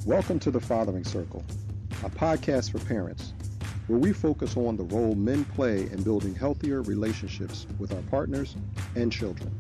Welcome to the Fathering Circle, a podcast for parents, where we focus on the role men play in building healthier relationships with our partners and children.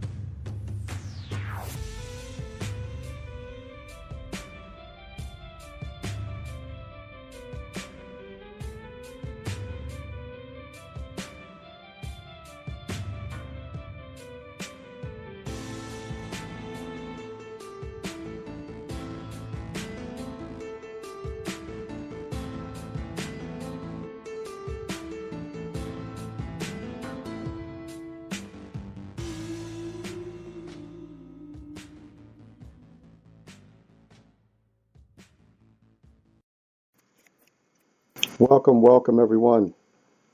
Welcome, everyone.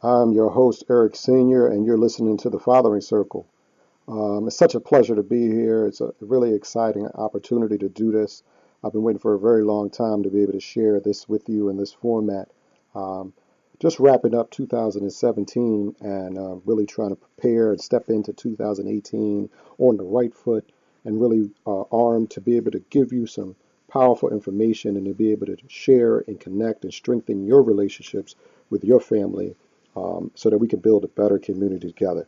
I'm your host, Eric Sr., and you're listening to the Fathering Circle. It's such a pleasure to be here. It's a really exciting opportunity to do this. I've been waiting for a very long time to be able to share this with you in this format. Um, just wrapping up 2017 and really trying to prepare and step into 2018 on the right foot and really armed to be able to give you some powerful information and to be able to share and connect and strengthen your relationships with your family so that we can build a better community together.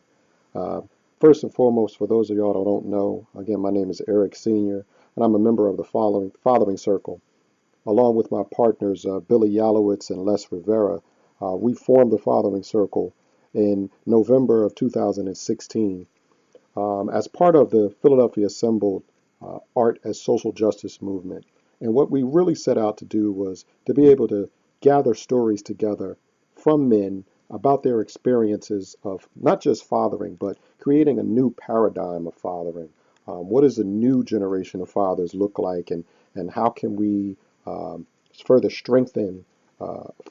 Uh, First and foremost, for those of y'all that don't know, again, my name is Eric Sr., and I'm a member of the Fathering Circle. Along with my partners, Billy Yalowitz and Les Rivera, we formed the Fathering Circle in November of 2016 as part of the Philadelphia Assembled Art as Social Justice movement. And what we really set out to do was to be able to gather stories together from men about their experiences of not just fathering, but creating a new paradigm of fathering. What does a new generation of fathers look like, and how can we further strengthen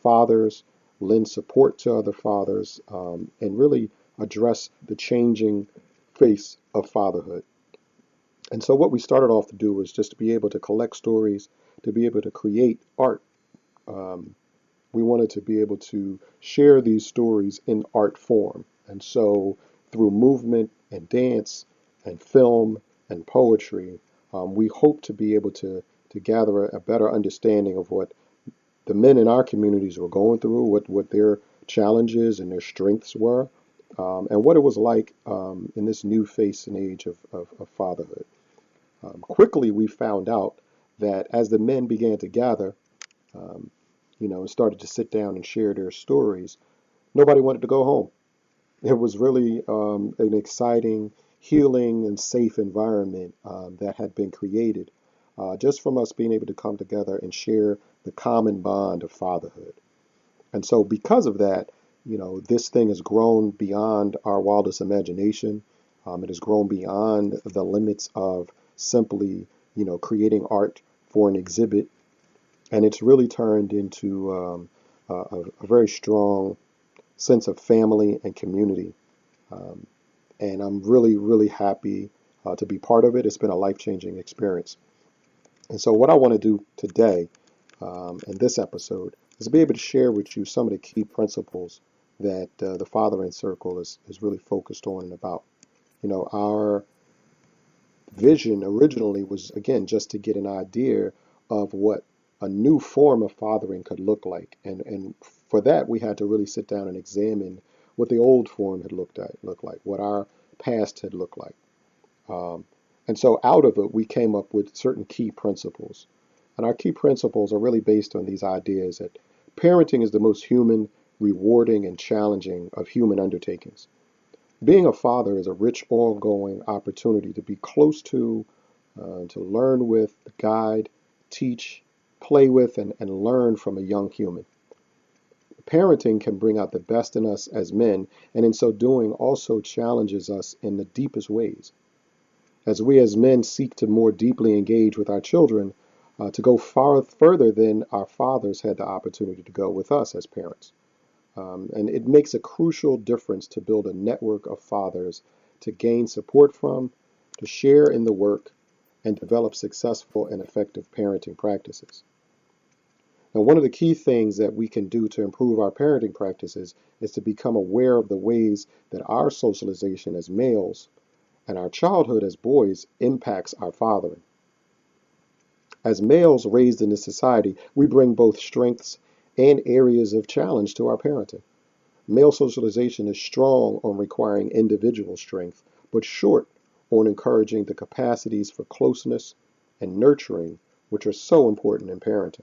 fathers, lend support to other fathers, and really address the changing face of fatherhood? And so what we started off to do was just to be able to collect stories, to be able to create art. Um, we wanted to be able to share these stories in art form. And so through movement and dance and film and poetry, we hope to be able to gather a better understanding of what the men in our communities were going through, what their challenges and their strengths were, and what it was like in this new face and age of fatherhood. Quickly, we found out that as the men began to gather, um, and started to sit down and share their stories, nobody wanted to go home. It was really an exciting, healing, and safe environment that had been created just from us being able to come together and share the common bond of fatherhood. And so, because of that, this thing has grown beyond our wildest imagination. It has grown beyond the limits of simply, creating art for an exhibit, and it's really turned into a very strong sense of family and community. Um, and I'm really, really happy to be part of it. It's been a life-changing experience. And so, what I want to do today in this episode is to be able to share with you some of the key principles that the Fathering Circle is really focused on and about. Our vision originally was, again, just to get an idea of what a new form of fathering could look like. And for that, we had to really sit down and examine what the old form had looked like, what our past had looked like. Um, and so out of it, we came up with certain key principles. And our key principles are really based on these ideas that parenting is the most human, rewarding, and challenging of human undertakings. Being a father is a rich, ongoing opportunity to be close to learn with, guide, teach, play with, and learn from a young human. Parenting can bring out the best in us as men, and in so doing also challenges us in the deepest ways. As we as men seek to more deeply engage with our children, to go far further than our fathers had the opportunity to go with us as parents. And it makes a crucial difference to build a network of fathers to gain support from, to share in the work, and develop successful and effective parenting practices. Now, one of the key things that we can do to improve our parenting practices is to become aware of the ways that our socialization as males and our childhood as boys impacts our fathering. As males raised in this society, we bring both strengths and areas of challenge to our parenting. Male socialization is strong on requiring individual strength, but short on encouraging the capacities for closeness and nurturing, which are so important in parenting.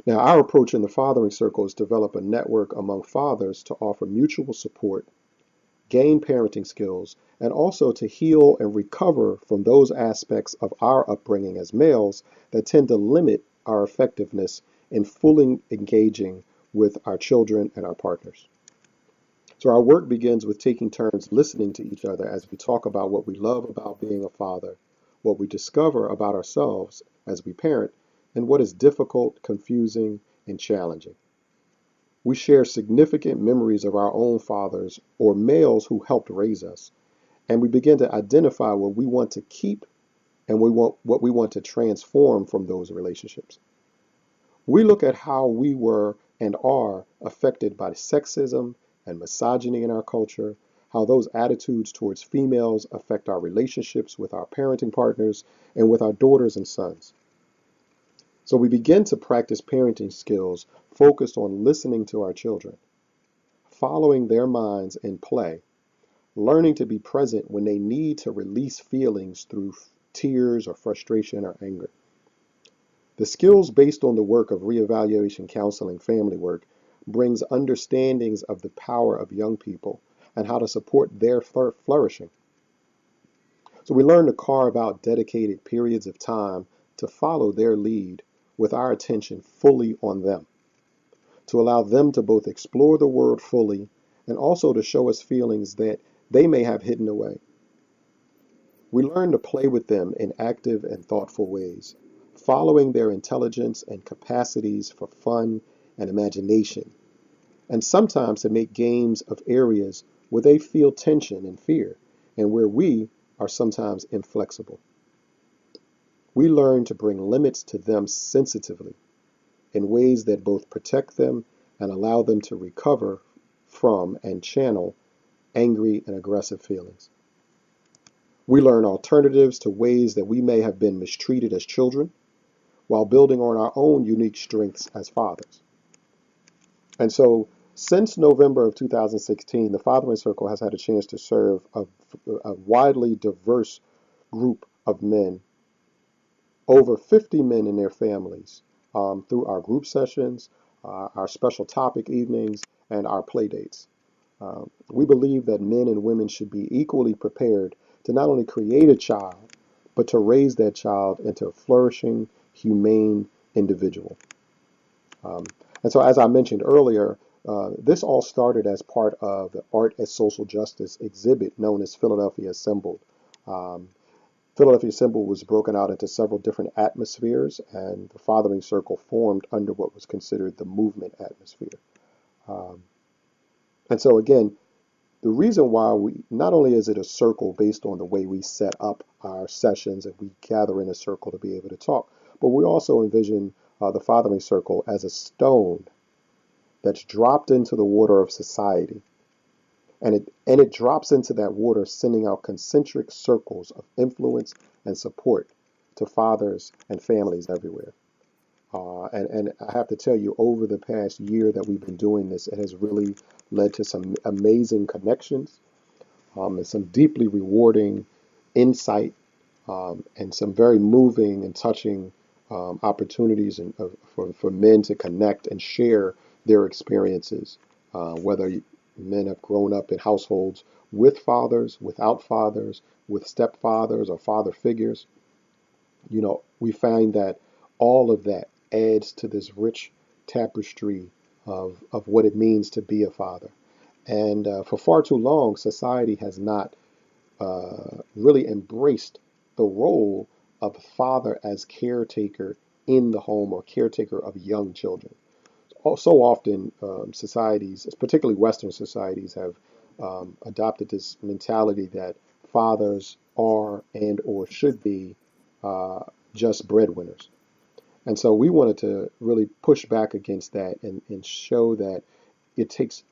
Now, our approach in the Fathering Circle is to develop a network among fathers to offer mutual support, gain parenting skills, and also to heal and recover from those aspects of our upbringing as males that tend to limit our effectiveness in fully engaging with our children and our partners. So our work begins with taking turns listening to each other as we talk about what we love about being a father, what we discover about ourselves as we parent, and what is difficult, confusing, and challenging. We share significant memories of our own fathers or males who helped raise us, and we begin to identify what we want to keep and what we want to transform from those relationships. We look at how we were and are affected by sexism and misogyny in our culture, how those attitudes towards females affect our relationships with our parenting partners and with our daughters and sons. So we begin to practice parenting skills focused on listening to our children, following their minds in play, learning to be present when they need to release feelings through tears or frustration or anger. The skills based on the work of reevaluation counseling family work brings understandings of the power of young people and how to support their flourishing. So we learn to carve out dedicated periods of time to follow their lead with our attention fully on them, to allow them to both explore the world fully and also to show us feelings that they may have hidden away. We learn to play with them in active and thoughtful ways, following their intelligence and capacities for fun and imagination, and sometimes to make games of areas where they feel tension and fear, and where we are sometimes inflexible. We learn to bring limits to them sensitively in ways that both protect them and allow them to recover from and channel angry and aggressive feelings. We learn alternatives to ways that we may have been mistreated as children, while building on our own unique strengths as fathers. And so, since November of 2016, the Fathering Circle has had a chance to serve a widely diverse group of men, over 50 men and their families, through our group sessions, our special topic evenings, and our play dates. We believe that men and women should be equally prepared to not only create a child, but to raise that child into a flourishing, humane individual. And so, as I mentioned earlier, this all started as part of the Art as Social Justice exhibit known as Philadelphia Assembled. Philadelphia Assembled was broken out into several different atmospheres, and the Fathering Circle formed under what was considered the movement atmosphere. And so, again, the reason why not only is it a circle based on the way we set up our sessions and we gather in a circle to be able to talk, but we also envision the Fathering Circle as a stone that's dropped into the water of society. And it drops into that water, sending out concentric circles of influence and support to fathers and families everywhere. And I have to tell you, over the past year that we've been doing this, it has really led to some amazing connections, and some deeply rewarding insight, and some very moving and touching opportunities for men to connect and share their experiences, whether men have grown up in households with fathers, without fathers, with stepfathers or father figures. We find that all of that adds to this rich tapestry of what it means to be a father. And for far too long, society has not really embraced the role of father as caretaker in the home or caretaker of young children. So often, societies, particularly Western societies, have adopted this mentality that fathers are and or should be just breadwinners. And so we wanted to really push back against that and show that it takes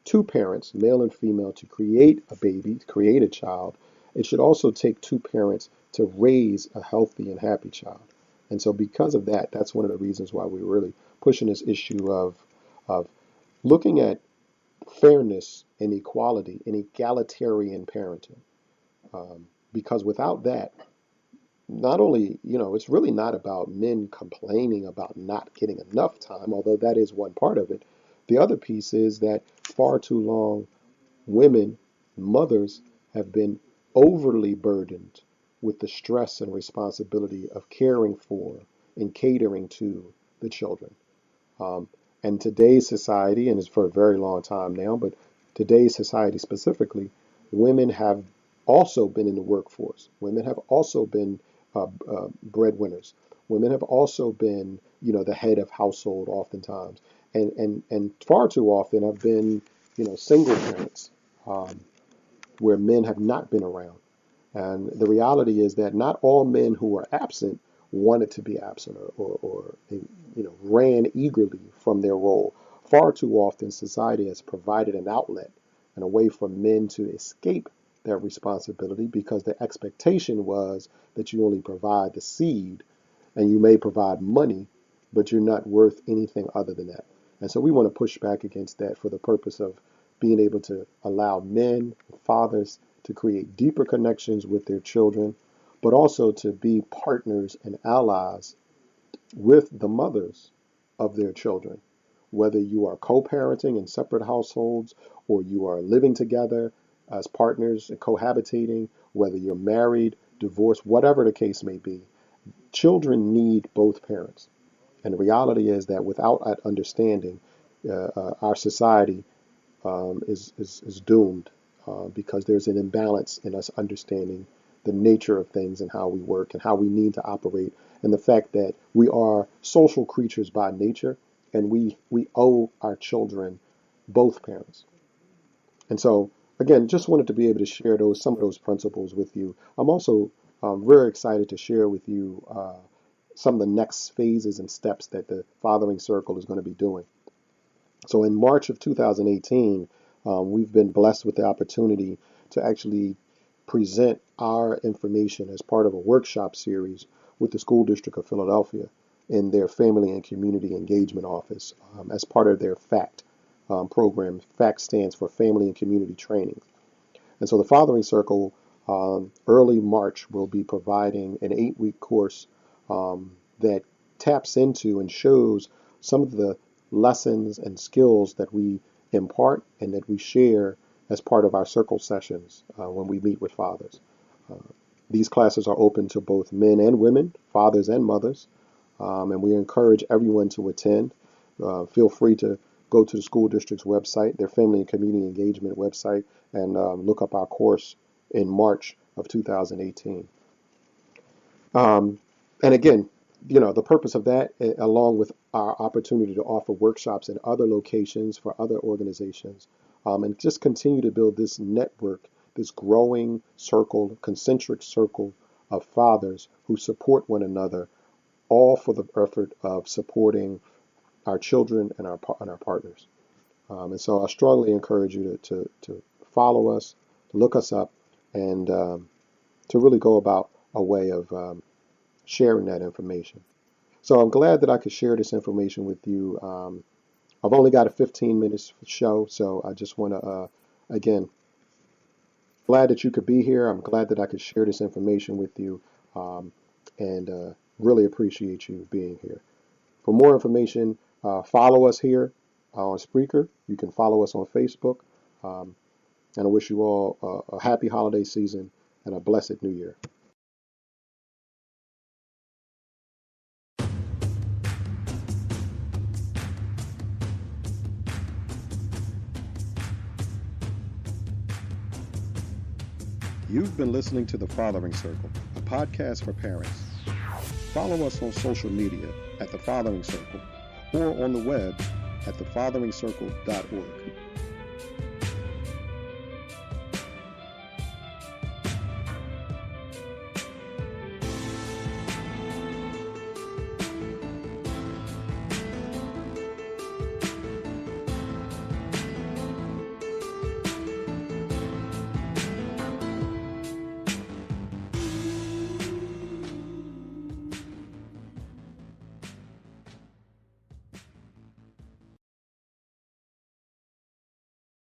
two parents, male and female, to create a baby, to create a child. It should also take two parents to raise a healthy and happy child. And so because of that, that's one of the reasons why we're really pushing this issue of looking at fairness and equality and egalitarian parenting. Because without that, not only, it's really not about men complaining about not getting enough time, although that is one part of it. The other piece is that far too long, women, mothers, have been overly burdened with the stress and responsibility of caring for and catering to the children. Um, and today's society, and it's for a very long time now, but today's society specifically, women have also been in the workforce. Women have also been breadwinners. Women have also been, the head of household oftentimes, and far too often have been, single parents, um, where men have not been around. And the reality is that not all men who are absent wanted to be absent or ran eagerly from their role. Far too often, society has provided an outlet and a way for men to escape their responsibility because the expectation was that you only provide the seed and you may provide money, but you're not worth anything other than that. And so we want to push back against that for the purpose of being able to allow men, fathers, to create deeper connections with their children, but also to be partners and allies with the mothers of their children. Whether you are co-parenting in separate households or you are living together as partners and cohabitating, whether you're married, divorced, whatever the case may be, children need both parents. And the reality is that without that understanding, our society is doomed because there's an imbalance in us understanding the nature of things and how we work and how we need to operate, and the fact that we are social creatures by nature, and we owe our children both parents. And so, again, just wanted to be able to share some of those principles with you. I'm also very excited to share with you some of the next phases and steps that the Fathering Circle is going to be doing. So in March of 2018, we've been blessed with the opportunity to actually present our information as part of a workshop series with the School District of Philadelphia in their Family and Community Engagement Office as part of their FACT program. FACT stands for Family and Community Training. And so the Fathering Circle, early March, will be providing an 8-week course that taps into and shows some of the lessons and skills that we impart and that we share as part of our circle sessions when we meet with fathers. Uh, these classes are open to both men and women, fathers and mothers, and we encourage everyone to attend. Feel free to go to the school district's website, their Family and Community Engagement website, and look up our course in March of 2018. And again, the purpose of that, along with our opportunity to offer workshops in other locations for other organizations, and just continue to build this network, this growing circle, concentric circle of fathers who support one another, all for the effort of supporting our children and our partners. And so I strongly encourage you to follow us, to look us up, and to really go about a way of sharing that information. So I'm glad that I could share this information with you. I've only got a 15 minutes show, so I just want to, again, glad that you could be here. I'm glad that I could share this information with you, and really appreciate you being here. For more information, follow us here on Spreaker. You can follow us on Facebook. And I wish you all a happy holiday season and a blessed new year. You've been listening to The Fathering Circle, a podcast for parents. Follow us on social media at The Fathering Circle or on the web at thefatheringcircle.org.